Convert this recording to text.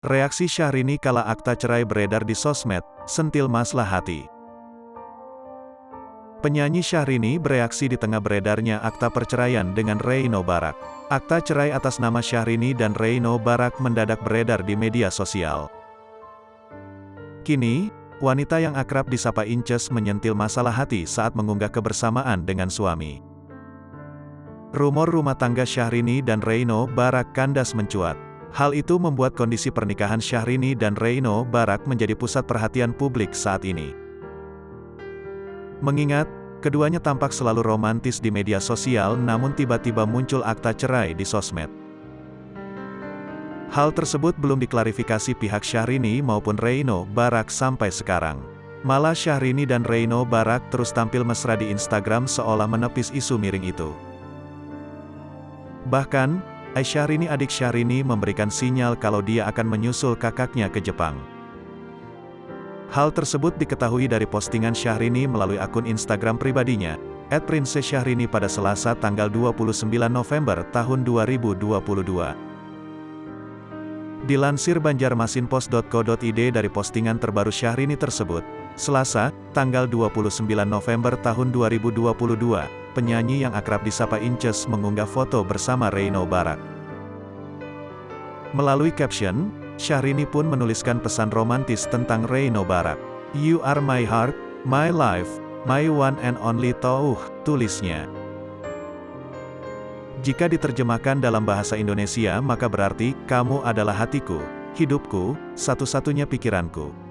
Reaksi Syahrini kala akta cerai beredar di sosmed, sentil masalah hati. Penyanyi Syahrini bereaksi di tengah beredarnya akta perceraian dengan Reino Barak. Akta cerai atas nama Syahrini dan Reino Barak mendadak beredar di media sosial. Kini, wanita yang akrab disapa Inces menyentil masalah hati saat mengunggah kebersamaan dengan suami. Rumor rumah tangga Syahrini dan Reino Barak kandas mencuat. Hal itu membuat kondisi pernikahan Syahrini dan Reino Barak menjadi pusat perhatian publik saat ini. Mengingat, keduanya tampak selalu romantis di media sosial namun tiba-tiba muncul akta cerai di sosmed. Hal tersebut belum diklarifikasi pihak Syahrini maupun Reino Barak sampai sekarang. Malah Syahrini dan Reino Barak terus tampil mesra di Instagram seolah menepis isu miring itu. Bahkan, Syahrini adik Syahrini memberikan sinyal kalau dia akan menyusul kakaknya ke Jepang. Hal tersebut diketahui dari postingan Syahrini melalui akun Instagram pribadinya, @princesssyahrini pada Selasa tanggal 29 November tahun 2022. Dilansir banjarmasinpost.co.id dari postingan terbaru Syahrini tersebut, Selasa, tanggal 29 November tahun 2022, penyanyi yang akrab disapa Inces mengunggah foto bersama Reino Barak. Melalui caption, Syahrini pun menuliskan pesan romantis tentang Reino Barak. "You are my heart, my life, my one and only tulisnya. Jika diterjemahkan dalam bahasa Indonesia maka berarti, kamu adalah hatiku, hidupku, satu-satunya pikiranku.